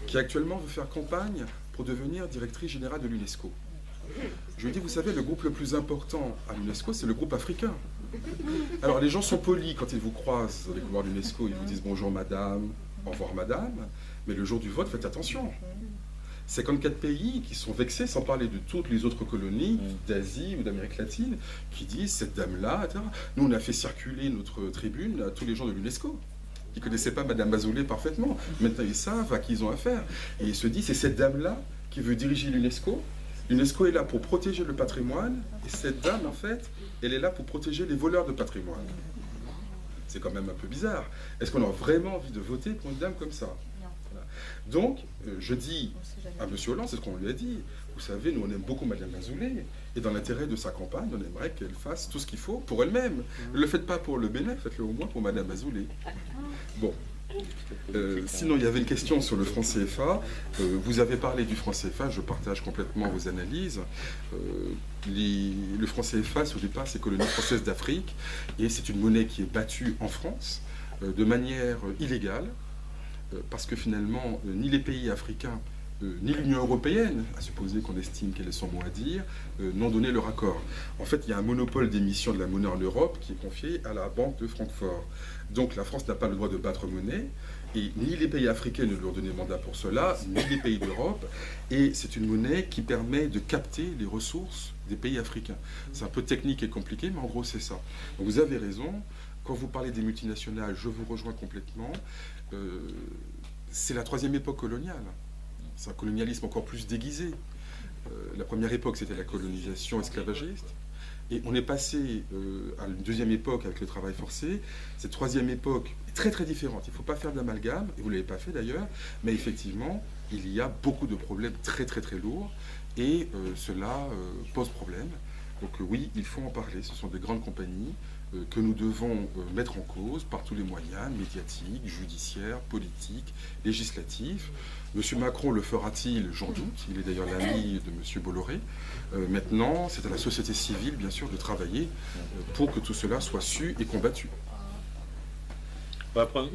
qui actuellement veut faire campagne pour devenir directrice générale de l'UNESCO. Je lui dis, vous savez, le groupe le plus important à l'UNESCO, c'est le groupe africain. Alors les gens sont polis quand ils vous croisent dans les couloirs de l'UNESCO, ils vous disent bonjour madame, au revoir madame, mais le jour du vote, faites attention. 54 pays qui sont vexés, sans parler de toutes les autres colonies d'Asie ou d'Amérique latine, qui disent cette dame-là, etc. Nous, on a fait circuler notre tribune à tous les gens de l'UNESCO. Ils ne connaissaient pas Madame Azoulay parfaitement. Maintenant, ils savent à qui ils ont affaire. Et ils se disent, c'est cette dame-là qui veut diriger l'UNESCO. L'UNESCO est là pour protéger le patrimoine. Et cette dame, en fait, elle est là pour protéger les voleurs de patrimoine. C'est quand même un peu bizarre. Est-ce qu'on a vraiment envie de voter pour une dame comme ça? Donc, je dis à M. Hollande, c'est ce qu'on lui a dit, vous savez, nous on aime beaucoup Mme Azoulay, et dans l'intérêt de sa campagne, on aimerait qu'elle fasse tout ce qu'il faut pour elle-même. Ne le faites pas pour le Bénin, faites-le au moins pour Mme Azoulay. Bon. Sinon, il y avait une question sur le franc CFA. Vous avez parlé du franc CFA, je partage complètement vos analyses. Le franc CFA, au départ, c'est colonie française d'Afrique, et c'est une monnaie qui est battue en France de manière illégale, parce que finalement, ni les pays africains, ni l'Union européenne, à supposer qu'on estime qu'elle ait son mot à dire, n'ont donné leur accord. En fait, il y a un monopole d'émission de la monnaie en Europe qui est confié à la Banque de Francfort. Donc la France n'a pas le droit de battre monnaie, et ni les pays africains ne lui ont donné mandat pour cela, ni les pays d'Europe, et c'est une monnaie qui permet de capter les ressources des pays africains. C'est un peu technique et compliqué, mais en gros c'est ça. Donc vous avez raison, quand vous parlez des multinationales, je vous rejoins complètement. C'est la troisième époque coloniale. C'est un colonialisme encore plus déguisé. La première époque, c'était la colonisation esclavagiste. Et on est passé à une deuxième époque avec le travail forcé. Cette troisième époque est très très différente. Il ne faut pas faire d'amalgame, et vous ne l'avez pas fait d'ailleurs, mais effectivement, il y a beaucoup de problèmes très très très lourds, et cela pose problème. Donc oui, il faut en parler. Ce sont des grandes compagnies que nous devons mettre en cause par tous les moyens, médiatiques, judiciaires, politiques, législatifs. M. Macron le fera-t-il? J'en doute. Il est d'ailleurs l'ami de M. Bolloré. Maintenant, c'est à la société civile, bien sûr, de travailler pour que tout cela soit su et combattu. On va prendre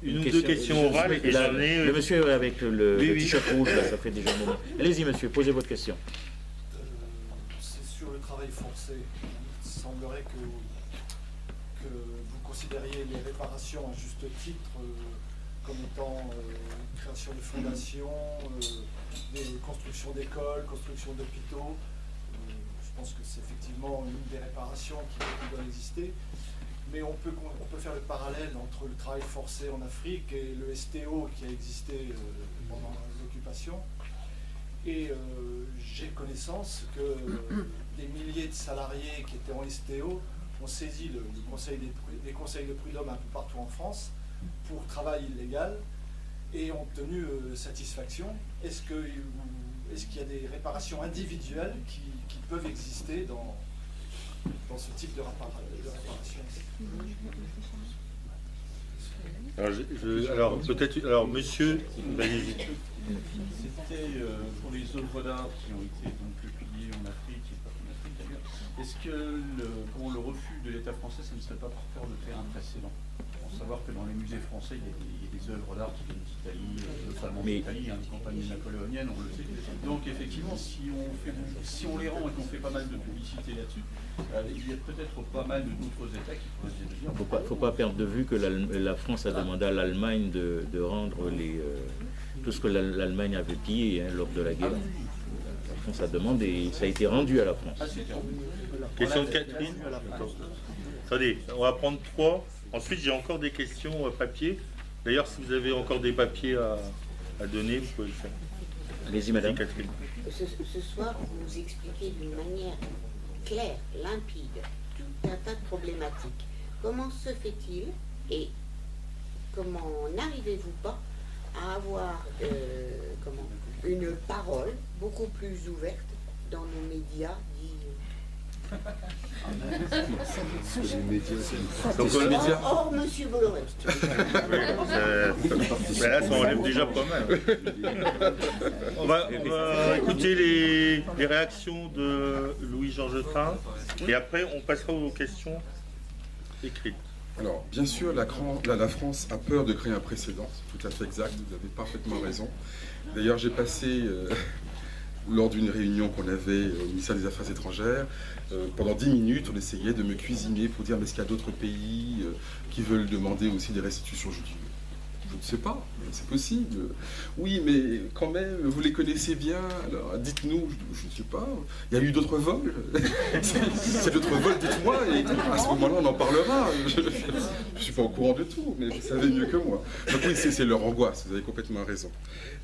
une ou deux questions orales. Et le monsieur avec le t-shirt rouge, là, ça fait déjà un moment. Allez-y, monsieur, posez votre question. C'est sur le travail forcé. Il semblerait que vous considériez les réparations à juste titre comme étant création de fondations, des constructions d'écoles, construction d'hôpitaux. Je pense que c'est effectivement une des réparations qui doit exister. Mais on peut faire le parallèle entre le travail forcé en Afrique et le STO qui a existé pendant l'occupation. Et j'ai connaissance que des milliers de salariés qui étaient en STO ont saisi les conseils de prud'homme un peu partout en France pour travail illégal et ont obtenu satisfaction. Est-ce qu'il y a des réparations individuelles qui peuvent exister dans ce type de réparation? Alors, monsieur, allez-y. C'était pour les œuvres d'art qui ont été donc publiées en Afrique et pas en Afrique d'ailleurs. Est-ce que pour le refus de l'État français, ça ne serait pas porteur de faire un précédent? Pour savoir que dans les musées français, il y a des œuvres d'art qui viennent d'Italie, notamment d'Italie, une compagnie napoléonienne, on le sait. Donc effectivement, si on les rend et qu'on fait pas mal de publicité là-dessus, il y a peut-être pas mal d'autres États qui pourraient se dire. Il ne faut pas perdre de vue que la France a demandé à l'Allemagne de rendre tout ce que l'Allemagne avait pillé lors de la guerre. La France a demandé et ça a été rendu à la France. Question de Catherine. Attendez, on va prendre 3. Ensuite, j'ai encore des questions papier. D'ailleurs, si vous avez encore des papiers à donner, vous pouvez le faire. Allez-y, madame. Catherine. Ce soir, vous nous expliquez d'une manière claire, limpide, tout un tas de problématiques. Comment se fait-il et comment n'arrivez-vous pas à avoir une parole beaucoup plus ouverte dans nos médias dits... Donc, les médias. Or, monsieur Bolloré. Là, ça enlève déjà pas mal. On va écouter les réactions de Louis-Georges Train et après on passera aux questions écrites. Alors, bien sûr, la France a peur de créer un précédent, c'est tout à fait exact, vous avez parfaitement raison. D'ailleurs, j'ai passé, lors d'une réunion qu'on avait au ministère des Affaires étrangères, pendant 10 minutes, on essayait de me cuisiner pour dire, mais est-ce qu'il y a d'autres pays qui veulent demander aussi des restitutions? Je dis, je ne sais pas, c'est possible. Oui, mais quand même, vous les connaissez bien, alors dites-nous, je ne sais pas, il y a eu d'autres vols. C'est d'autres vols, dites-moi, et à ce moment-là, on en parlera. Je ne suis pas au courant de tout, mais vous savez mieux que moi. Donc oui, c'est leur angoisse, vous avez complètement raison.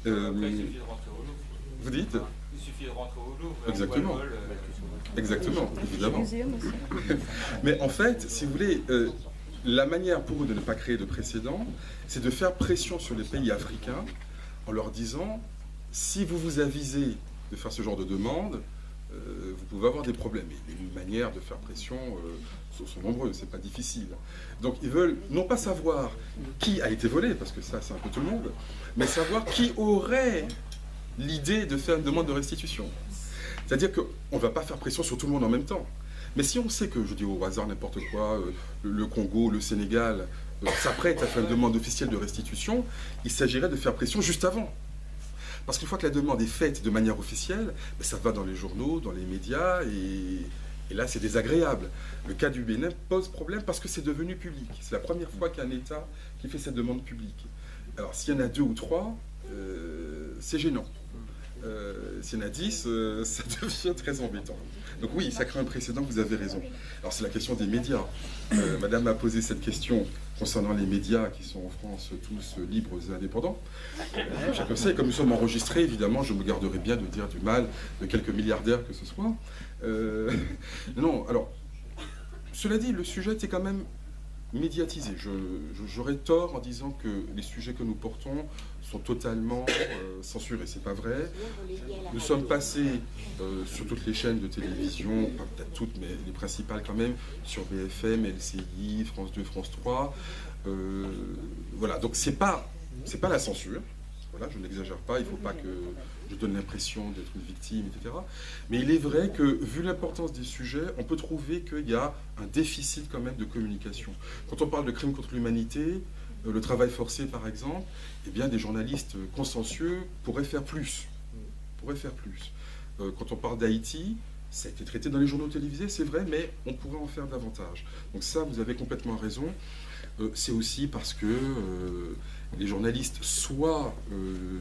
Vous dites? Il suffit de rentrer au Louvre. Exactement. Exactement, évidemment. Mais en fait, si vous voulez, la manière pour eux de ne pas créer de précédent, c'est de faire pression sur les pays africains en leur disant, si vous vous avisez de faire ce genre de demande, vous pouvez avoir des problèmes. Et les manières de faire pression sont nombreuses, c'est pas difficile. Donc ils veulent non pas savoir qui a été volé, parce que ça c'est un peu tout le monde, mais savoir qui aurait l'idée de faire une demande de restitution. C'est-à-dire qu'on ne va pas faire pression sur tout le monde en même temps. Mais si on sait que, je dis au hasard n'importe quoi, le Congo, le Sénégal s'apprête à faire une demande officielle de restitution, il s'agirait de faire pression juste avant. Parce qu'une fois que la demande est faite de manière officielle, ça va dans les journaux, dans les médias, et là c'est désagréable. Le cas du Bénin pose problème parce que c'est devenu public. C'est la première fois qu'il y a un État qui fait cette demande publique. Alors s'il y en a 2 ou 3, c'est gênant. S'il y en a 10, ça devient très embêtant. Donc oui, ça crée un précédent, vous avez raison. Alors c'est la question des médias. Madame a posé cette question concernant les médias qui sont en France tous libres et indépendants. Chacun sait, comme nous sommes enregistrés, évidemment, je me garderai bien de dire du mal de quelques milliardaires que ce soit. Non, alors, cela dit, le sujet est quand même médiatisé. J'aurais tort en disant que les sujets que nous portons sont totalement censurés. C'est pas vrai. Nous sommes passés sur toutes les chaînes de télévision, pas peut-être toutes, mais les principales quand même, sur BFM, LCI, France 2, France 3. Voilà, donc c'est pas la censure. Voilà, je n'exagère pas, il ne faut pas que je donne l'impression d'être une victime, etc. Mais il est vrai que, vu l'importance des sujets, on peut trouver qu'il y a un déficit quand même de communication. Quand on parle de crimes contre l'humanité, le travail forcé par exemple, eh bien des journalistes consciencieux pourraient faire plus. Quand on parle d'Haïti, ça a été traité dans les journaux télévisés, c'est vrai, mais on pourrait en faire davantage. Donc ça, vous avez complètement raison. C'est aussi parce que les journalistes soit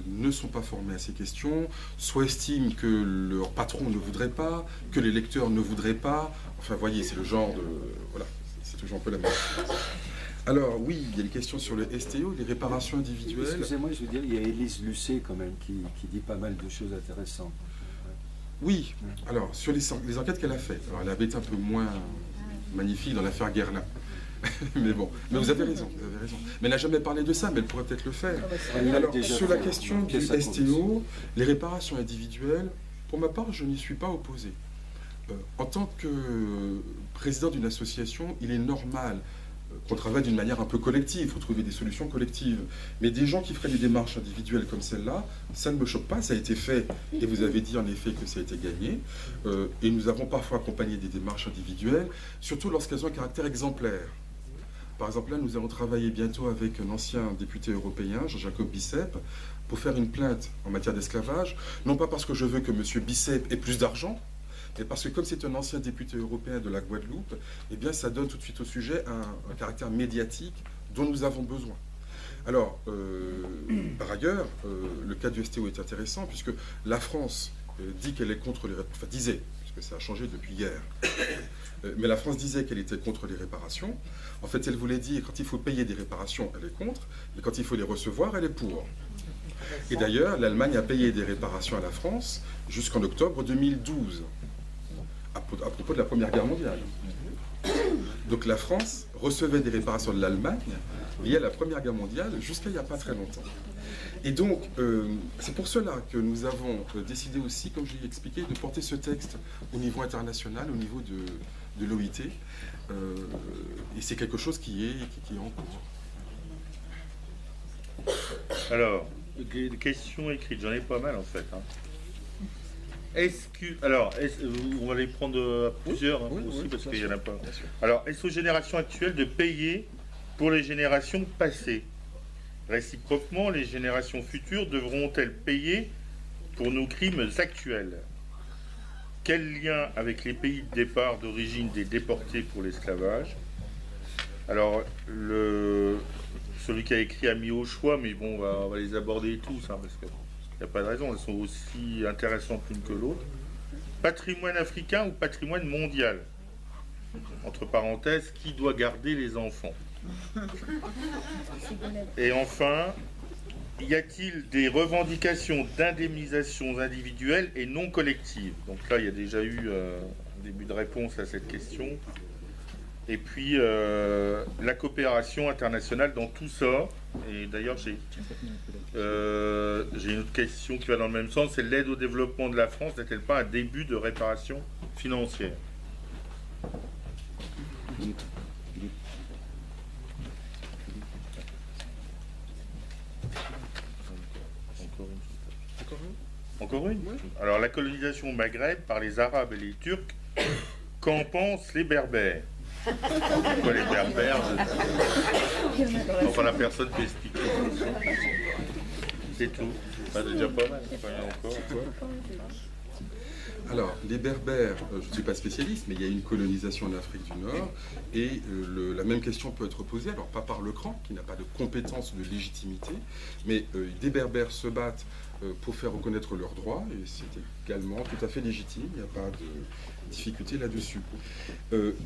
ne sont pas formés à ces questions, soit estiment que leur patron ne voudrait pas, que les lecteurs ne voudraient pas. Enfin, voyez, c'est le genre de... Voilà, c'est toujours un peu la même chose. Alors, oui, il y a une question sur le STO, les réparations individuelles. Excusez-moi, je veux dire, il y a Élise Lucet quand même qui dit pas mal de choses intéressantes. Oui, alors, sur les enquêtes qu'elle a faites, alors elle avait été un peu moins magnifique dans l'affaire Guerlain. Mais bon, mais vous avez raison. Mais elle n'a jamais parlé de ça, mais elle pourrait peut-être le faire. Alors, sur la question du STO, les réparations individuelles, pour ma part, je n'y suis pas opposé. En tant que président d'une association, il est normal qu'on travaille d'une manière un peu collective, il faut trouver des solutions collectives. Mais des gens qui feraient des démarches individuelles comme celle-là, ça ne me choque pas, ça a été fait, et vous avez dit en effet que ça a été gagné. Et nous avons parfois accompagné des démarches individuelles, surtout lorsqu'elles ont un caractère exemplaire. Par exemple, là, nous allons travailler bientôt avec un ancien député européen, Jean-Jacob Bicep, pour faire une plainte en matière d'esclavage, non pas parce que je veux que M. Bicep ait plus d'argent, mais parce que comme c'est un ancien député européen de la Guadeloupe, eh bien, ça donne tout de suite au sujet un caractère médiatique dont nous avons besoin. Alors, par ailleurs, le cas du STO est intéressant, puisque la France dit qu'elle est contre les... Enfin, disait, puisque ça a changé depuis hier. Mais la France disait qu'elle était contre les réparations. En fait, elle voulait dire, quand il faut payer des réparations, elle est contre, mais quand il faut les recevoir, elle est pour. Et d'ailleurs, l'Allemagne a payé des réparations à la France jusqu'en octobre 2012, à propos de la Première Guerre mondiale. Donc la France recevait des réparations de l'Allemagne liées à la Première Guerre mondiale jusqu'à il n'y a pas très longtemps. Et donc, c'est pour cela que nous avons décidé aussi, comme je l'ai expliqué, de porter ce texte au niveau international, au niveau de l'OIT. Et c'est quelque chose qui est en cours. Alors, des questions écrites, j'en ai pas mal en fait. Hein. On va les prendre à plusieurs aussi, parce qu'il n'y en a pas. Alors, est-ce aux générations actuelles de payer pour les générations passées. Réciproquement, les générations futures devront-elles payer pour nos crimes actuels? Quel lien avec les pays de départ d'origine des déportés pour l'esclavage? Alors, celui qui a écrit a mis au choix, mais bon, on va les aborder tous, hein, parce qu'il n'y a pas de raison, elles sont aussi intéressantes l'une que l'autre. Patrimoine africain ou patrimoine mondial? Entre parenthèses, qui doit garder les enfants? Et enfin, y a-t-il des revendications d'indemnisation individuelles et non collectives? Donc là, il y a déjà eu un début de réponse à cette question. Et puis, la coopération internationale dans tout ça. Et d'ailleurs, j'ai une autre question qui va dans le même sens. C'est l'aide au développement de la France n'est-elle pas un début de réparation financière? Encore une? Alors, la colonisation au Maghreb par les Arabes et les Turcs, qu'en pensent les Berbères? Pourquoi les Berbères? Enfin, la personne peut expliquer. C'est tout. C'est déjà pas mal. Encore. Alors, les Berbères, je ne suis pas spécialiste, mais il y a une colonisation en Afrique du Nord, et la même question peut être posée, alors pas par le CRAN, qui n'a pas de compétence ou de légitimité, mais des Berbères se battent pour faire reconnaître leurs droits, et c'est également tout à fait légitime, il n'y a pas de difficulté là-dessus.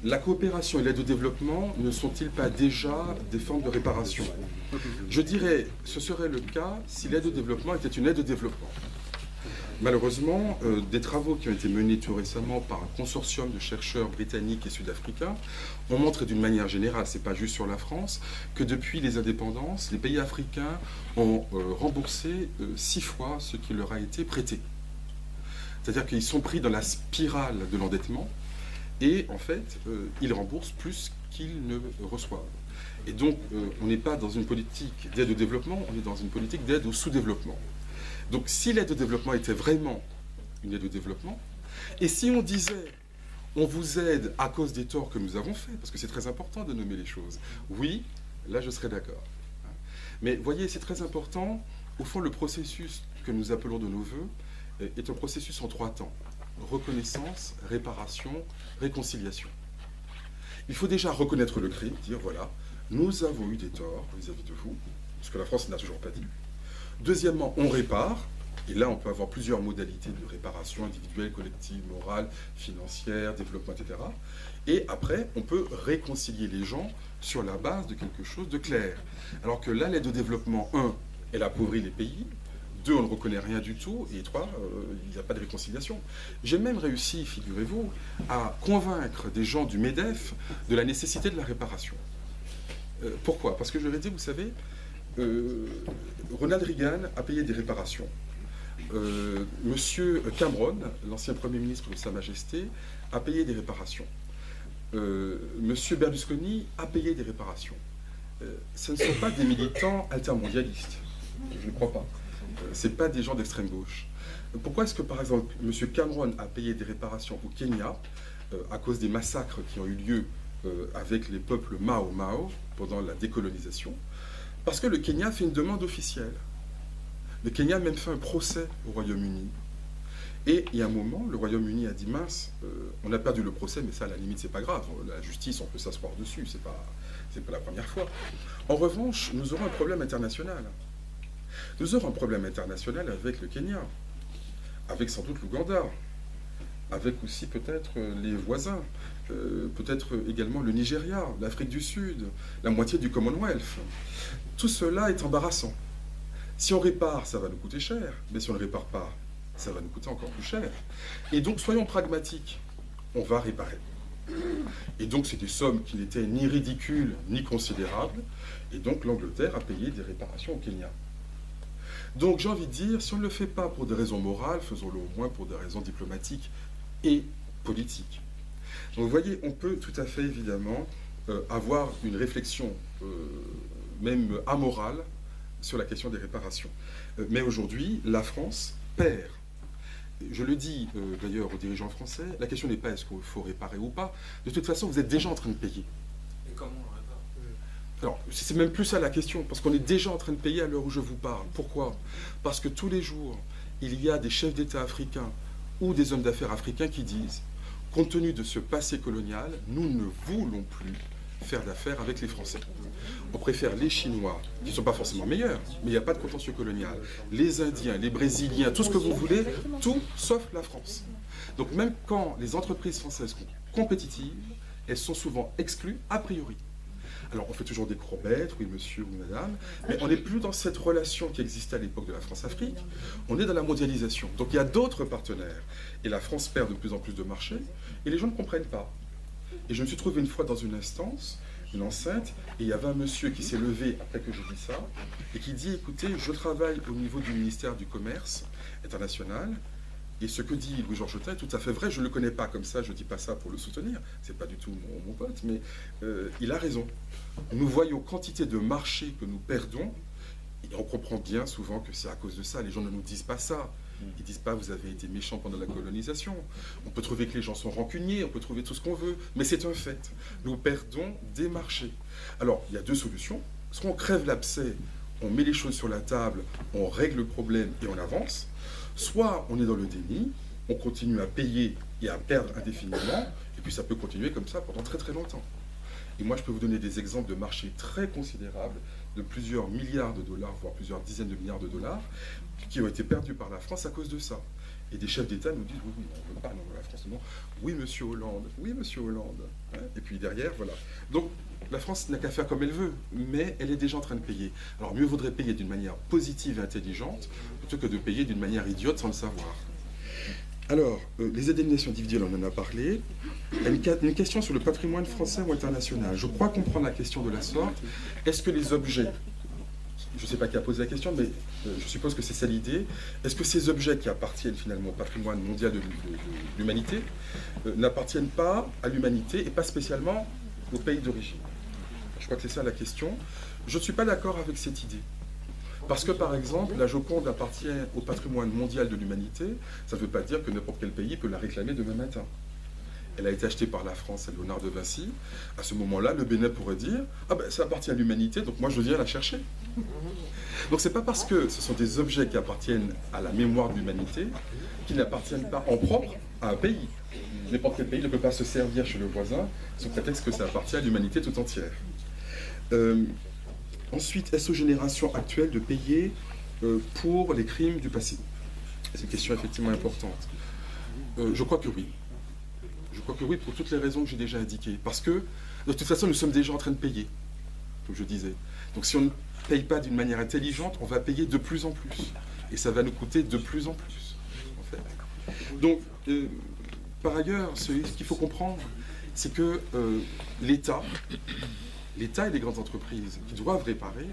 La coopération et l'aide au développement ne sont-ils pas déjà des formes de réparation? Je dirais, ce serait le cas si l'aide au développement était une aide au développement. Malheureusement, des travaux qui ont été menés tout récemment par un consortium de chercheurs britanniques et sud-africains ont montré d'une manière générale, c'est pas juste sur la France, que depuis les indépendances, les pays africains ont remboursé 6 fois ce qui leur a été prêté. C'est-à-dire qu'ils sont pris dans la spirale de l'endettement et en fait, ils remboursent plus qu'ils ne reçoivent. Et donc, on n'est pas dans une politique d'aide au développement, on est dans une politique d'aide au sous-développement. Donc si l'aide au développement était vraiment une aide au développement, et si on disait on vous aide à cause des torts que nous avons faits, parce que c'est très important de nommer les choses, oui, là je serais d'accord. Mais voyez, c'est très important, au fond le processus que nous appelons de nos voeux est un processus en 3 temps. Reconnaissance, réparation, réconciliation. Il faut déjà reconnaître le crime, dire voilà, nous avons eu des torts vis-à-vis de vous, ce que la France n'a toujours pas dit. Deuxièmement, on répare, et là on peut avoir plusieurs modalités de réparation individuelle, collective, morale, financière, développement, etc. Et après, on peut réconcilier les gens sur la base de quelque chose de clair. Alors que là, l'aide au développement, 1, elle appauvrit les pays, 2, on ne reconnaît rien du tout, et 3, il n'y a pas de réconciliation. J'ai même réussi, figurez-vous, à convaincre des gens du MEDEF de la nécessité de la réparation. Pourquoi? Parce que je vais dire, vous savez, Ronald Reagan a payé des réparations. Monsieur Cameron, l'ancien Premier ministre de Sa Majesté, a payé des réparations. Monsieur Berlusconi a payé des réparations. Ce ne sont pas des militants altermondialistes. Je ne crois pas. Ce ne sont pas des gens d'extrême gauche. Pourquoi est-ce que, par exemple, monsieur Cameron a payé des réparations au Kenya à cause des massacres qui ont eu lieu avec les peuples Mao Mao pendant la décolonisation? Parce que le Kenya fait une demande officielle. Le Kenya a même fait un procès au Royaume-Uni. Et il y a un moment, le Royaume-Uni a dit mince, on a perdu le procès, mais ça, à la limite, c'est pas grave. La justice, on peut s'asseoir dessus, c'est pas la première fois. En revanche, nous aurons un problème international. Nous aurons un problème international avec le Kenya, avec sans doute l'Ouganda, avec aussi peut-être les voisins, peut-être également le Nigeria, l'Afrique du Sud, la moitié du Commonwealth. Tout cela est embarrassant. Si on répare, ça va nous coûter cher, mais si on ne répare pas, ça va nous coûter encore plus cher. Et donc, soyons pragmatiques, on va réparer. Et donc, c'est des sommes qui n'étaient ni ridicules, ni considérables, et donc l'Angleterre a payé des réparations au Kenya. Donc, j'ai envie de dire, si on ne le fait pas pour des raisons morales, faisons-le au moins pour des raisons diplomatiques et politiques. Donc, vous voyez, on peut tout à fait, évidemment, avoir une réflexion, même amorale, sur la question des réparations. Mais aujourd'hui, la France perd. Je le dis d'ailleurs aux dirigeants français, la question n'est pas est-ce qu'il faut réparer ou pas. De toute façon, vous êtes déjà en train de payer. Et comment on répare? Alors, c'est même plus ça la question, parce qu'on est déjà en train de payer à l'heure où je vous parle. Pourquoi? Parce que tous les jours, il y a des chefs d'État africains ou des hommes d'affaires africains qui disent, compte tenu de ce passé colonial, nous ne voulons plus faire d'affaires avec les Français. On préfère les Chinois, qui ne sont pas forcément meilleurs, mais il n'y a pas de contentieux colonial, les Indiens, les Brésiliens, tout ce que vous voulez, tout sauf la France. Donc même quand les entreprises françaises sont compétitives, elles sont souvent exclues a priori. Alors, on fait toujours des courbettes, oui monsieur ou madame, mais on n'est plus dans cette relation qui existait à l'époque de la France-Afrique, on est dans la mondialisation. Donc il y a d'autres partenaires, et la France perd de plus en plus de marchés, et les gens ne comprennent pas. Et je me suis trouvé une fois dans une instance, une enceinte, et il y avait un monsieur qui s'est levé après que j'ai dit ça, et qui dit, écoutez, je travaille au niveau du ministère du Commerce international, et ce que dit Louis-Georges Jotin est tout à fait vrai, je ne le connais pas comme ça, je ne dis pas ça pour le soutenir, c'est pas du tout mon pote, mais il a raison. Nous voyons quantité de marchés que nous perdons, et on comprend bien souvent que c'est à cause de ça, les gens ne nous disent pas ça. Ils ne disent pas vous avez été méchant pendant la colonisation. On peut trouver que les gens sont rancuniers, on peut trouver tout ce qu'on veut, mais c'est un fait. Nous perdons des marchés. Alors, il y a deux solutions. Soit on crève l'abcès, on met les choses sur la table, on règle le problème et on avance. Soit on est dans le déni, on continue à payer et à perdre indéfiniment, et puis ça peut continuer comme ça pendant très très longtemps. Et moi, je peux vous donner des exemples de marchés très considérables, de plusieurs milliards de dollars, voire plusieurs dizaines de milliards de dollars, qui ont été perdus par la France à cause de ça. Et des chefs d'État nous disent, oui, oui, on ne veut pas, non, la France, non. Oui, monsieur Hollande, oui, monsieur Hollande. Hein, et puis derrière, voilà. Donc, la France n'a qu'à faire comme elle veut, mais elle est déjà en train de payer. Alors, mieux vaudrait payer d'une manière positive et intelligente, plutôt que de payer d'une manière idiote sans le savoir. Alors, les indemnisations individuelles, on en a parlé. Il y a une question sur le patrimoine français ou international. Je crois comprendre la question de la sorte. Est-ce que les objets, je ne sais pas qui a posé la question, mais je suppose que c'est ça l'idée, est-ce que ces objets qui appartiennent finalement au patrimoine mondial de l'humanité n'appartiennent pas à l'humanité et pas spécialement au pays d'origine? Je crois que c'est ça la question. Je ne suis pas d'accord avec cette idée. Parce que, par exemple, la Joconde appartient au patrimoine mondial de l'humanité, ça ne veut pas dire que n'importe quel pays peut la réclamer demain matin. Elle a été achetée par la France à Léonard de Vinci. À ce moment-là, le Bénin pourrait dire « Ah ben, ça appartient à l'humanité, donc moi je viens la chercher. » Donc c'est pas parce que ce sont des objets qui appartiennent à la mémoire de l'humanité qu'ils n'appartiennent pas en propre à un pays. N'importe quel pays ne peut pas se servir chez le voisin sous prétexte que ça appartient à l'humanité tout entière. Ensuite, est-ce aux générations actuelles de payer pour les crimes du passé? C'est une question effectivement importante. Je crois que oui. Je crois que oui, pour toutes les raisons que j'ai déjà indiquées. Parce que, de toute façon, nous sommes déjà en train de payer, comme je disais. Donc si on ne paye pas d'une manière intelligente, on va payer de plus en plus. Et ça va nous coûter de plus en plus, en fait. Donc, par ailleurs, ce qu'il faut comprendre, c'est que l'État et les grandes entreprises qui doivent réparer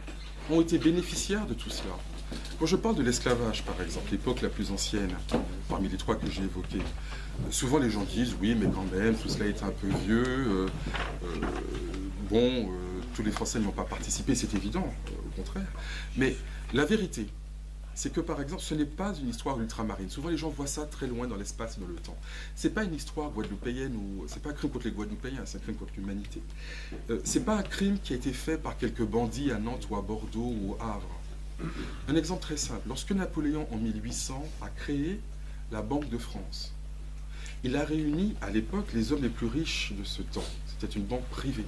ont été bénéficiaires de tout cela. Quand je parle de l'esclavage, par exemple, l'époque la plus ancienne, parmi les trois que j'ai évoquées, souvent les gens disent, oui, mais quand même, tout cela est un peu vieux, tous les Français n'y ont pas participé, c'est évident, au contraire. Mais la vérité, c'est que, par exemple, ce n'est pas une histoire ultramarine. Souvent, les gens voient ça très loin dans l'espace et dans le temps. Ce n'est pas une histoire guadeloupéenne, ou c'est pas un crime contre les Guadeloupéens, c'est un crime contre l'humanité. Ce n'est pas un crime qui a été fait par quelques bandits à Nantes ou à Bordeaux ou au Havre. Un exemple très simple. Lorsque Napoléon, en 1800, a créé la Banque de France, il a réuni, à l'époque, les hommes les plus riches de ce temps. C'était une banque privée.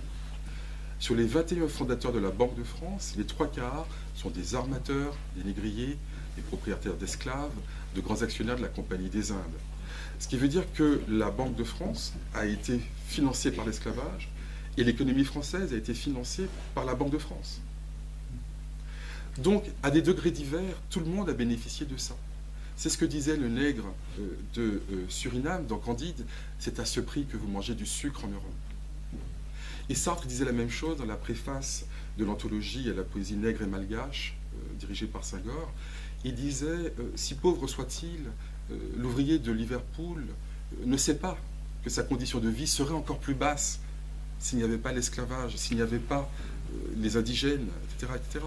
Sur les 21 fondateurs de la Banque de France, les 3/4 sont des armateurs, des négriers, des propriétaires d'esclaves, de grands actionnaires de la Compagnie des Indes. Ce qui veut dire que la Banque de France a été financée par l'esclavage et l'économie française a été financée par la Banque de France. Donc, à des degrés divers, tout le monde a bénéficié de ça. C'est ce que disait le nègre de Suriname dans Candide, c'est à ce prix que vous mangez du sucre en Europe. Et Sartre disait la même chose dans la préface de l'anthologie à la poésie nègre et malgache, dirigée par Senghor. Il disait, si pauvre soit-il, l'ouvrier de Liverpool ne sait pas que sa condition de vie serait encore plus basse s'il n'y avait pas l'esclavage, s'il n'y avait pas les indigènes, etc., etc.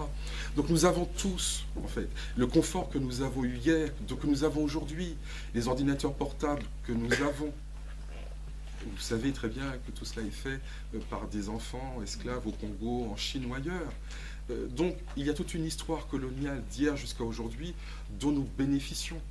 Donc nous avons tous, en fait, le confort que nous avons eu hier, que nous avons aujourd'hui, les ordinateurs portables que nous avons, Vous savez très bien que tout cela est fait par des enfants esclaves au Congo, en Chine ou ailleurs. Donc il y a toute une histoire coloniale d'hier jusqu'à aujourd'hui dont nous bénéficions.